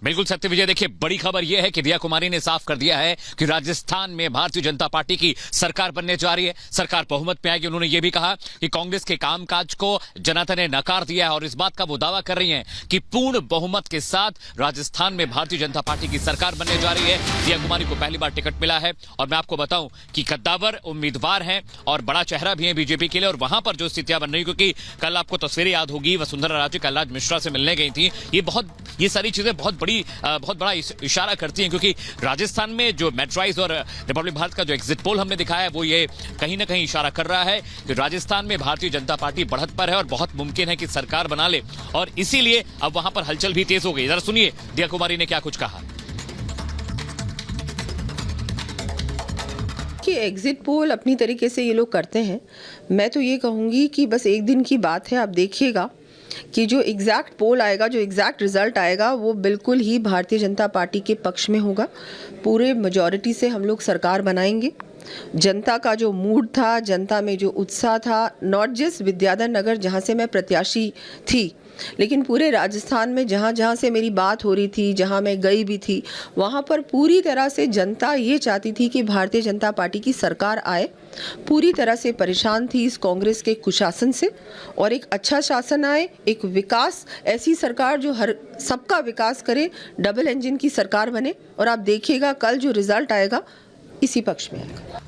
बिल्कुल सत्य विजय। देखिए, बड़ी खबर यह है कि दिया कुमारी ने साफ कर दिया है कि राजस्थान में भारतीय जनता पार्टी की सरकार बनने जा रही है, सरकार बहुमत में आएगी। उन्होंने यह भी कहा कि कांग्रेस के कामकाज को जनता ने नकार दिया है और इस बात का वो दावा कर रही हैं कि पूर्ण बहुमत के साथ राजस्थान में भारतीय जनता पार्टी की सरकार बनने जा रही है। दिया कुमारी को पहली बार टिकट मिला है और मैं आपको बताऊं कि कद्दावर उम्मीदवार हैं और बड़ा चेहरा भी है बीजेपी के लिए। और वहां पर जो स्थितियां बन रही, क्योंकि कल आपको तस्वीरें याद होगी, वसुंधरा राजे कलराज मिश्रा से मिलने गई थी। ये सारी चीजें बहुत बड़ा इशारा करती हैं, क्योंकि राजस्थान में जो मेट्राइज और रिपब्लिक भारत का जो एग्जिट पोल हमने दिखाया है वो ये कहीं ना कहीं इशारा कर रहा है कि राजस्थान में भारतीय जनता पार्टी बढ़त पर है और बहुत मुमकिन है कि सरकार बना ले। और इसीलिए अब वहां पर हलचल भी तेज हो गई। जरा सुनिए दिया कुमारी ने क्या कुछ कहा। कि एग्जिट पोल अपनी तरीके से ये लोग करते हैं। मैं तो ये कहूँगी कि बस एक दिन की बात है, आप देखिएगा कि जो एग्जैक्ट पोल आएगा, जो एग्जैक्ट रिजल्ट आएगा वो बिल्कुल ही भारतीय जनता पार्टी के पक्ष में होगा। पूरे मेजॉरिटी से हम लोग सरकार बनाएंगे। जनता का जो मूड था, जनता में जो उत्साह था, नॉट जस्ट विद्याधर नगर जहाँ से मैं प्रत्याशी थी, लेकिन पूरे राजस्थान में जहाँ जहाँ से मेरी बात हो रही थी, जहाँ मैं गई भी थी, वहाँ पर पूरी तरह से जनता ये चाहती थी कि भारतीय जनता पार्टी की सरकार आए। पूरी तरह से परेशान थी इस कांग्रेस के कुशासन से और एक अच्छा शासन आए, एक विकास, ऐसी सरकार जो हर सबका विकास करे, डबल इंजन की सरकार बने। और आप देखिएगा कल जो रिजल्ट आएगा इसी पक्ष में आएगा।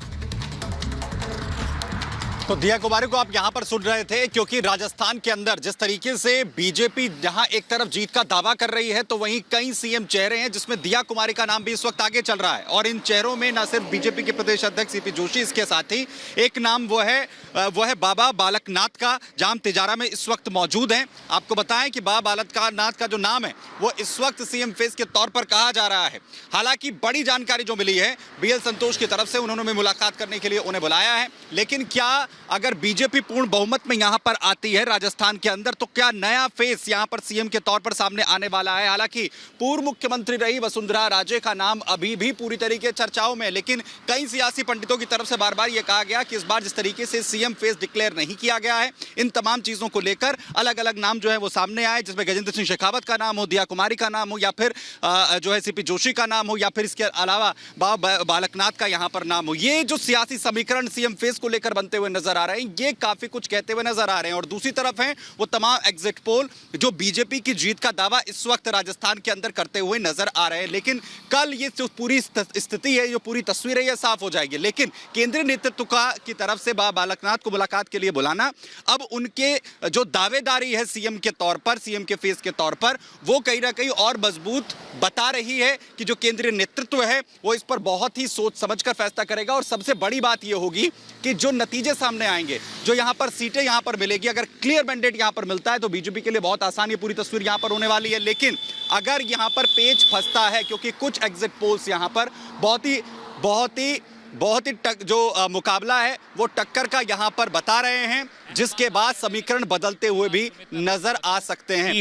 तो दिया कुमारी को आप यहां पर सुन रहे थे, क्योंकि राजस्थान के अंदर जिस तरीके से बीजेपी जहां एक तरफ जीत का दावा कर रही है, तो वहीं कई सीएम चेहरे हैं जिसमें दिया कुमारी का नाम भी इस वक्त आगे चल रहा है। और इन चेहरों में न सिर्फ बीजेपी के प्रदेश अध्यक्ष सीपी जोशी, इसके साथ ही एक नाम वो है बाबा बालकनाथ का, जहां तिजारा में इस वक्त मौजूद हैं। आपको बताएं कि बाबा बालकनाथ का जो नाम है वो इस वक्त सीएम फेस के तौर पर कहा जा रहा है। हालांकि बड़ी जानकारी जो मिली है बीएल संतोष की तरफ से, उन्होंने मुलाकात करने के लिए उन्हें बुलाया है। लेकिन क्या अगर बीजेपी पूर्ण बहुमत में यहां पर आती है राजस्थान के अंदर, तो क्या नया फेस यहां पर सीएम के तौर पर सामने आने वाला है? हालांकि पूर्व मुख्यमंत्री रही वसुंधरा राजे का नाम अभी भी पूरी तरीके चर्चाओं में, लेकिन कई सियासी पंडितों की तरफ से बार बार यह कहा गया कि इस बार जिस तरीके से सीएम फेस डिक्लेयर नहीं किया गया है, इन तमाम चीजों को लेकर अलग अलग नाम जो है वो सामने आए, जिसमें गजेंद्र सिंह शेखावत का नाम हो, दिया कुमारी का नाम हो, या फिर जो है सीपी जोशी का नाम हो, या फिर इसके अलावा बाबा बालकनाथ का यहां पर नाम हो। ये जो सियासी समीकरण सीएम फेस को लेकर बनते हुए नजर आ रहे हैं, ये काफी कुछ कहते हुए नजर आ रहे हैं। और दूसरी तरफ है वो तमाम एग्जिट पोल जो बीजेपी की जीत का दावा इस वक्त राजस्थान के अंदर करते हुए नजर आ रहे हैं। लेकिन कल ये जो पूरी स्थिति है, जो पूरी तस्वीर है, ये साफ हो जाएगी। लेकिन केंद्रीय नेतृत्व की तरफ से बाबा बालकनाथ को मुलाकात के लिए बुलाना, अब उनके जो दावेदारी है सीएम के तौर पर, सीएम के फेस के तौर पर, वो कहीं ना कहीं और मजबूत बता रही है कि जो केंद्रीय नेतृत्व है वो इस पर बहुत ही सोच समझकर फैसला करेगा। और सबसे बड़ी बात यह होगी कि जो नतीजे सामने आएंगे, जो यहां पर सीटें यहां पर मिलेगी, अगर क्लियर मैंडेट यहां पर मिलता है तो बीजेपी के लिए बहुत आसान ये पूरी तस्वीर यहां पर होने वाली है। लेकिन अगर यहां पर पेच फंसता है, क्योंकि कुछ एग्जिट पोल्स यहां पर बहुत ही जो मुकाबला है वो टक्कर का यहां पर बता रहे हैं, जिसके बाद समीकरण बदलते हुए भी नजर आ सकते हैं।